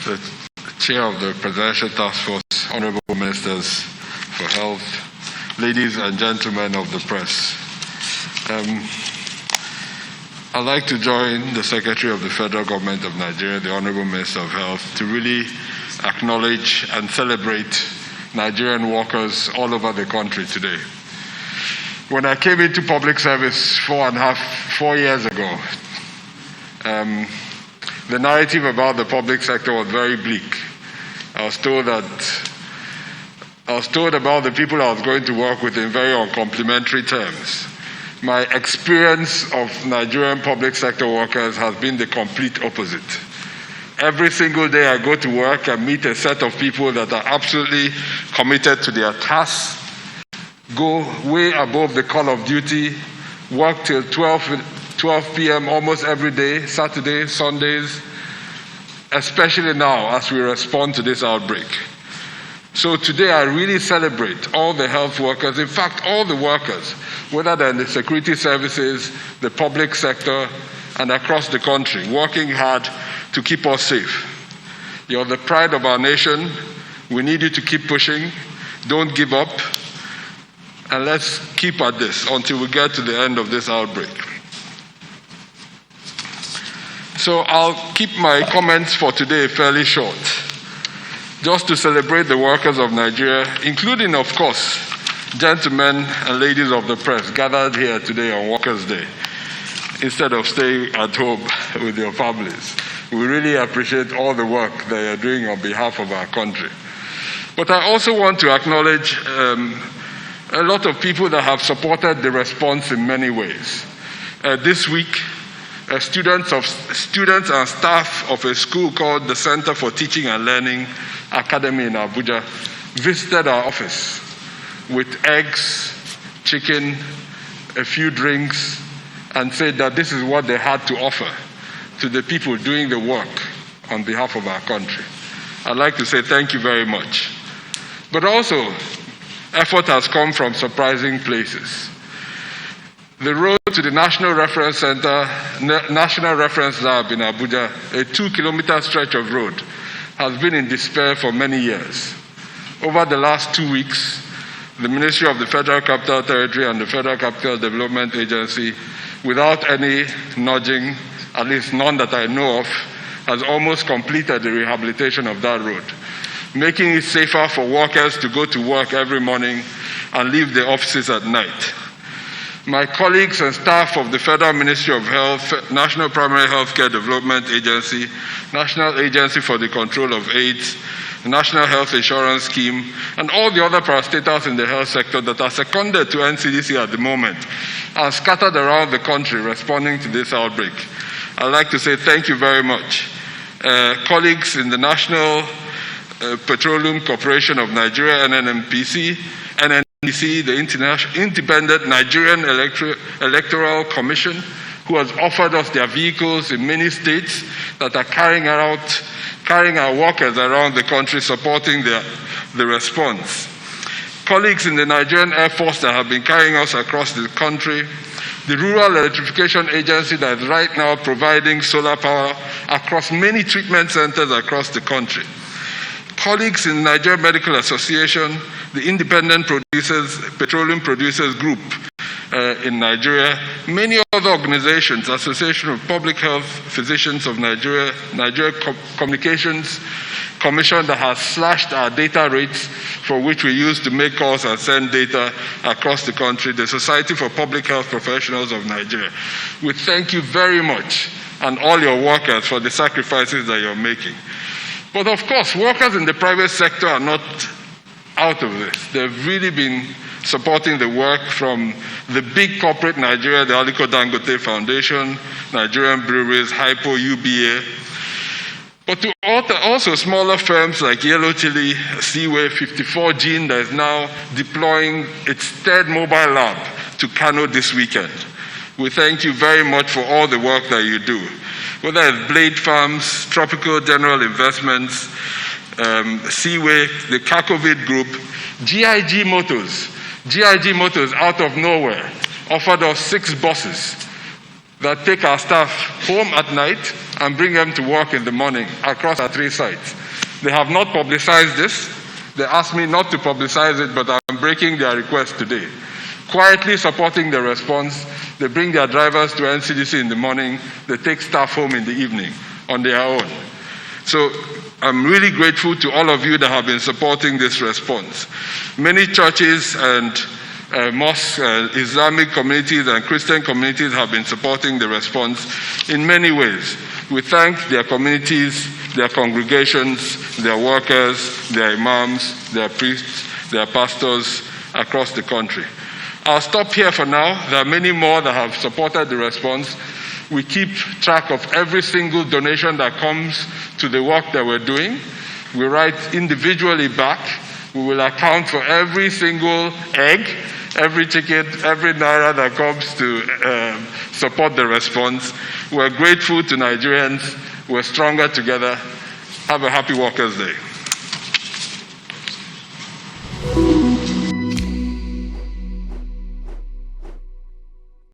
the Chair of the Presidential Task Force, Honorable Ministers for Health, ladies and gentlemen of the press. I'd like to join the Secretary of the Federal Government of Nigeria, the Honorable Minister of Health, to really acknowledge and celebrate Nigerian workers all over the country today. When I came into public service 4 years ago, the narrative about the public sector was very bleak. I was told about the people I was going to work with in very uncomplimentary terms. My experience of Nigerian public sector workers has been the complete opposite. Every single day I go to work and meet a set of people that are absolutely committed to their tasks, go way above the call of duty, work till 12 p.m. almost every day, Saturdays, Sundays, especially now as we respond to this outbreak. So today I really celebrate all the health workers, in fact all the workers, whether they're in the security services, the public sector, and across the country, working hard to keep us safe. You're the pride of our nation. We need you to keep pushing. Don't give up. And let's keep at this until we get to the end of this outbreak. So I'll keep my comments for today fairly short, just to celebrate the workers of Nigeria, including, of course, gentlemen and ladies of the press gathered here today on Workers' Day, instead of staying at home with your families. We really appreciate all the work that you're doing on behalf of our country. But I also want to acknowledge a lot of people that have supported the response in many ways. This week, students and staff of a school called the Center for Teaching and Learning Academy in Abuja visited our office with eggs, chicken, a few drinks, and said that this is what they had to offer to the people doing the work on behalf of our country. I'd like to say thank you very much. But also, effort has come from surprising places. The road to the National Reference Center, National Reference Lab in Abuja, a 2-kilometer stretch of road, has been in despair for many years. Over the last 2 weeks, the Ministry of the Federal Capital Territory and the Federal Capital Development Agency, without any nudging, at least none that I know of, has almost completed the rehabilitation of that road, making it safer for workers to go to work every morning and leave the offices at night. My colleagues and staff of the Federal Ministry of Health, National Primary Healthcare Development Agency, National Agency for the Control of AIDS, National Health Insurance Scheme, and all the other parastatals in the health sector that are seconded to NCDC at the moment are scattered around the country responding to this outbreak. I'd like to say thank you very much. Colleagues in the National Petroleum Corporation of Nigeria, NNPC, the Independent Nigerian Electoral Commission, who has offered us their vehicles in many states that are carrying our workers around the country, supporting the response. Colleagues in the Nigerian Air Force that have been carrying us across the country, the Rural Electrification Agency that is right now providing solar power across many treatment centers across the country. Colleagues in the Nigerian Medical Association, the Independent Petroleum Producers Group in Nigeria, many other organizations, Association of Public Health Physicians of Nigeria, Nigeria Communications Commission that has slashed our data rates for which we use to make calls and send data across the country, the Society for Public Health Professionals of Nigeria. We thank you very much and all your workers for the sacrifices that you're making. But of course, workers in the private sector are not out of this. They've really been supporting the work from the big corporate Nigeria, the Aliko Dangote Foundation, Nigerian Breweries, Hypo, UBA, but to also smaller firms like Yellow Chili, Seaway, 54 Gene that is now deploying its third mobile lab to Kano this weekend. We thank you very much for all the work that you do. Whether it's Blade Farms, Tropical General Investments, Seaway, the Kakovid Group, GIG Motors out of nowhere offered us 6 buses that take our staff home at night and bring them to work in the morning across our 3 sites. They have not publicized this. They asked me not to publicize it, but I'm breaking their request today. Quietly supporting the response, they bring their drivers to NCDC in the morning, they take staff home in the evening on their own. So I'm really grateful to all of you that have been supporting this response. Many churches and mosques, Islamic communities and Christian communities have been supporting the response in many ways. We thank their communities, their congregations, their workers, their imams, their priests, their pastors across the country. I'll stop here for now. There are many more that have supported the response. We keep track of every single donation that comes to the work that we're doing. We write individually back. We will account for every single egg, every chicken, every naira that comes to support the response. We're grateful to Nigerians. We're stronger together. Have a happy Workers' Day.